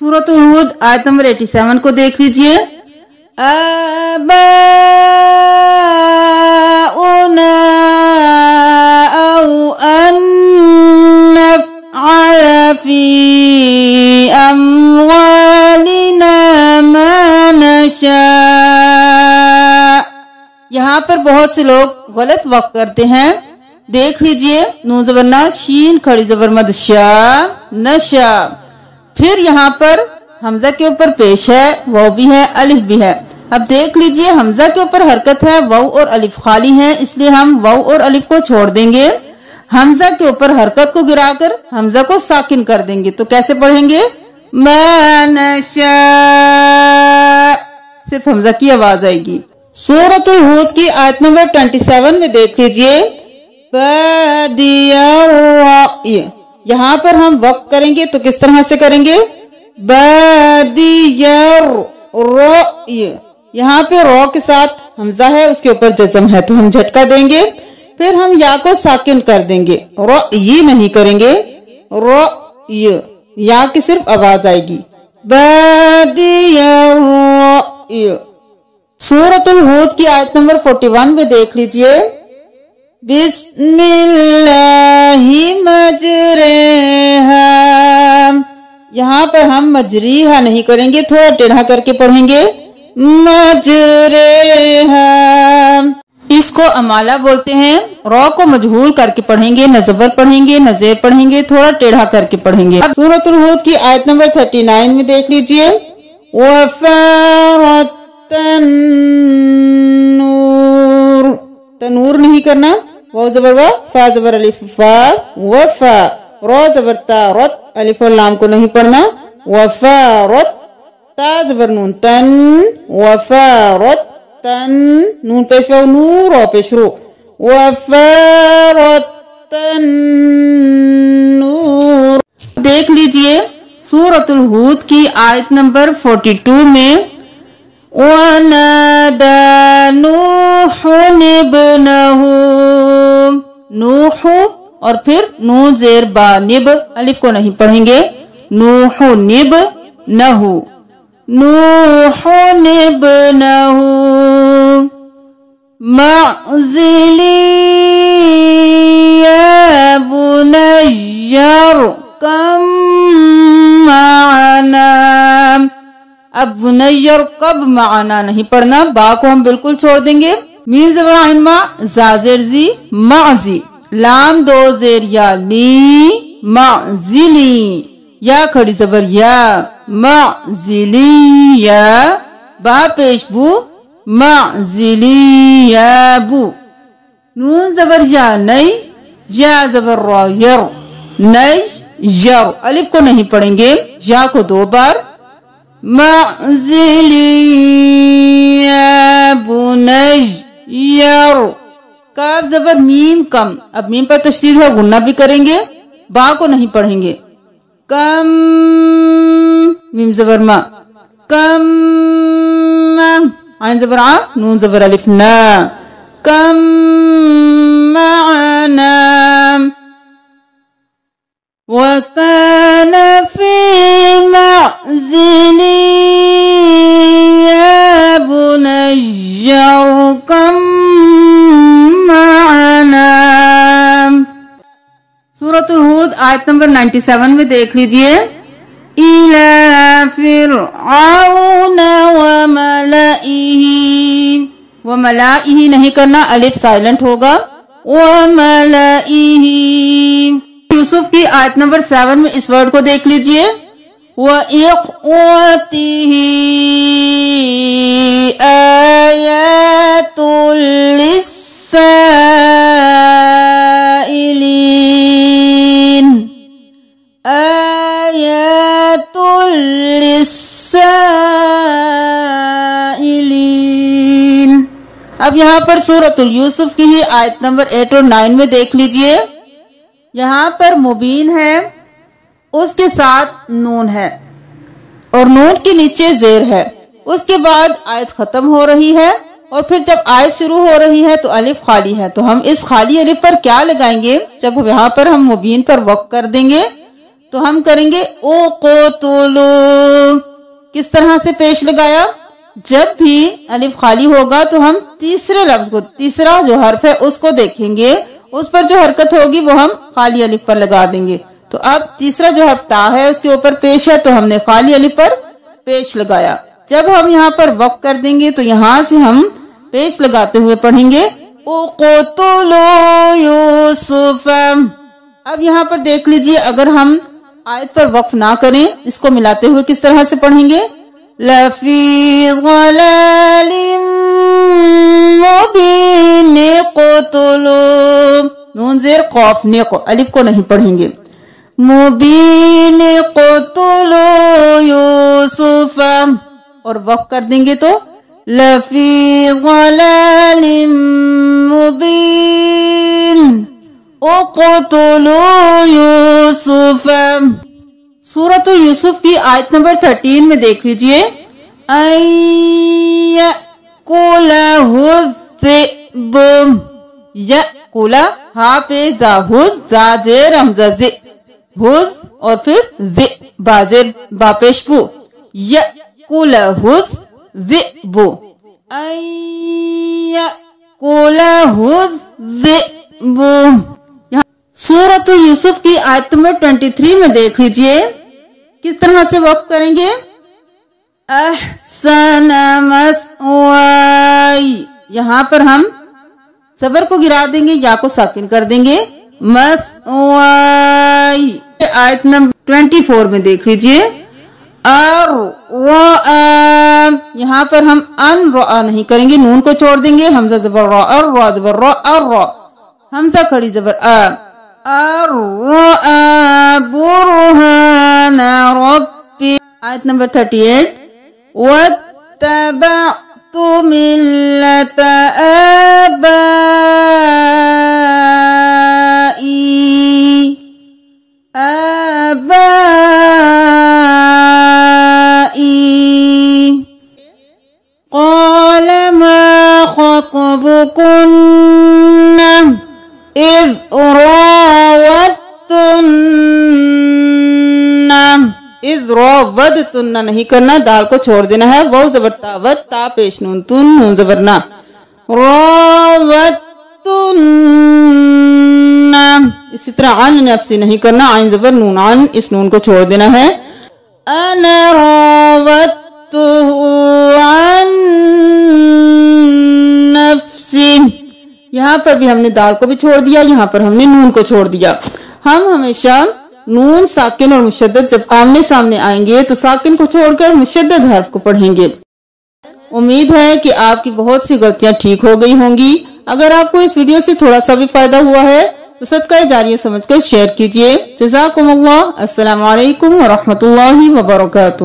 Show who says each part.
Speaker 1: सूरत हुद आयत नंबर 87 को देख लीजिए। आबाउना औ अन नफ़अल फी अम्वालिना मा नशा। यहाँ पर बहुत से लोग गलत वक्त करते हैं। देख लीजिए, नून ज़बर ना, शीन खड़ी ज़बर मद शा, नशा। फिर यहाँ पर हमजा के ऊपर पेश है, वाव भी है, अलिफ भी है। अब देख लीजिए, हमजा के ऊपर हरकत है, वाव और अलिफ खाली है, इसलिए हम वाव और अलिफ को छोड़ देंगे। हमजा के ऊपर हरकत को गिराकर हमजा को साकिन कर देंगे। तो कैसे पढ़ेंगे? मानशा, सिर्फ हमजा की आवाज आएगी। सूरतुल हुद की आयत नंबर 27 में देख लीजिए। यहाँ पर हम वक्त करेंगे तो किस तरह से करेंगे? बादियर, यहाँ पे रो के साथ हमजा है, उसके ऊपर जज़म है, तो हम झटका देंगे। फिर हम या को साकिन कर देंगे, रो ये नहीं करेंगे, रो ये, या की सिर्फ आवाज आएगी। बादियर, सूरतुल हुद की आयत नंबर 41 में देख लीजिए। बिस्मिल्लाहि मजरेहा, यहाँ पर हम मजरीहा नहीं करेंगे, थोड़ा टेढ़ा करके पढ़ेंगे, मजरेहा। इसको अमाला बोलते हैं। रो को मजहूल करके पढ़ेंगे, नज़बर पढ़ेंगे, नज़ेर पढ़ेंगे, थोड़ा टेढ़ा करके पढ़ेंगे। अब सूरतुल हुद की आयत नंबर 39 में देख लीजिए। वफ़ारत तन्नूर, तनूर नहीं करना, वाव ज़बर वा, फा ज़बर अलिफ फा, वफ़ा, रो ज़बर ता, रत, अलिफ और लाम को नहीं पढ़ना, वफ़ारत, ता ज़बर नून तन, वफ़ारत तन, नून पेश वाव, नूर रो पेश रो, वफ़ारत तन्नूर। देख लीजिए, सूरतुल हुद की आयत नंबर 42 में वनादा नूहुन इब्नहु, नूह और फिर नून ज़ेर बा निब, अलिफ को नहीं पढ़ेंगे, नूहु निब नहु, नूहु निब नहु मअज़िली या बुनय्यर कम माना। अब बुनय्यर कब माना नहीं पढ़ना, बा को हम बिल्कुल छोड़ देंगे। मीम ज़बर आइन मा, जा ज़ेर जी, माजी, लाम दो ज़ेर या ली, माजिली, या खड़ी ज़बर या, माजिली या, बा पेश बू, माजिली या बू। नून ज़बर या नई, या ज़बर रो यर, नई यर, अलिफ को नहीं पढ़ेंगे, या को 2 बार, माजिली या बुनय्यर। काफ ज़बर मीम कम, अब मीम पर तशदीद है, गुन्ना भी करेंगे, बा को नहीं पढ़ेंगे, कम, मीम ज़बर मा, कम, आइन ज़बर आ, नून ज़बर अलिफ ना, कम माना। वकान फी मअज़िली या बुनय्यर कम माना। सूरतुल हुद आयत नंबर 97 में देख लीजिए। इला फिरऔन व मलाइही, व मलाइही नहीं करना, अलिफ साइलेंट होगा, व मलाइही। यूसुफ की आयत नंबर 7 में इस वर्ड को देख लीजिए। व इख्वतिही आयातुल लिस्साइलिन, आयातुल लिस्साइलिन। अब यहाँ पर सूरतुल यूसुफ की ही आयत नंबर 8 और 9 में देख लीजिए। यहाँ पर मुबीन है, उसके साथ नून है और नून के नीचे ज़ेर है। उसके बाद आयत खत्म हो रही है और फिर जब आयत शुरू हो रही है तो अलिफ खाली है। तो हम इस खाली अलिफ पर क्या लगाएंगे? जब यहाँ पर हम मुबीन पर वक़्फ़ कर देंगे تو ہم کریں گے اقتلو. کس طرح سے پیش لگایا؟ جب بھی الف خالی ہوگا تو ہم تیسرے لفظ کو، تیسرا جو حرف ہے اس کو دیکھیں گے، اس پر جو حرکت ہوگی وہ ہم خالی الف پر لگا دیں گے. تو اب تیسرا جو حرف تا ہے اس کے اوپر پیش ہے تو ہم نے خالی الف پر پیش لگایا. جب ہم یہاں پر وقف کر دیں گے تو یہاں سے ہم پیش لگاتے ہوئے پڑھیں گے اقتلو یوسف. اب یہاں پر دیکھ لیجئے، اگر ہم آیت پر وقف نہ کریں، اس کو ملاتے ہوئے کس طرح سے پڑھیں گے؟ لفی ضلال مبین قتلو. نون زیر قاف نیق، الف کو نہیں پڑھیں گے. مبین قتلو یوسف، اور وقف کر دیں گے تو لفی ضلال مبین اقتلو یوسف. سورۃ یوسف کی آیت نمبر 13 میں دیکھ لیجئے، یأکلہ الذئب. یأکل ہا پہ زا، حز زا زیر حمزہ ز، حز اور پھر ز با زیر با پیش بو. یأکلہ الذئب، یأکلہ الذئب. سورۃ یوسف کی آیت نمبر 23 میں دیکھ لیجئے کس طرح سے وقف کریں گے. احسن مثوائی، یہاں پر ہم صبر کو گرا دیں گے، یا کو ساکن کر دیں گے. مثوائی. آیت نمبر 24 میں دیکھ لیجئے، یہاں پر ہم ان را نہیں کریں گے، نون کو چھوڑ دیں گے. حمزہ زبر را، را زبر را، را، حمزہ کھڑی زبر برهان ربي. آیت نمبر 38، واتبعت ملة آبائي قال ما خطبكن اذ راودتن نہیں کرنا، دال کو چھوڑ دینا ہے. واو زبر تا، ود تا پیش نون، تن نون زبر نا. راودتن، اسی طرح عن نفسی نہیں کرنا، عین زبر نون، عن اس نون کو چھوڑ دینا ہے. انا راودتہ عن نفسی. یہاں پر بھی ہم نے دال کو بھی چھوڑ دیا، یہاں پر ہم نے نون کو چھوڑ دیا. ہم ہمیشہ نون ساکن اور مشدد جب آمنے سامنے آئیں گے تو ساکن کو چھوڑ کر مشدد حرف کو پڑھیں گے. امید ہے کہ آپ کی بہت سی غلطیاں ٹھیک ہو گئی ہوں گی. اگر آپ کو اس ویڈیو سے تھوڑا سا بھی فائدہ ہوا ہے تو صدقہ جاریہ سمجھ کر شیئر کیجیے. جزاکم اللہ. السلام علیکم ورحمۃ اللہ وبرکاتہ.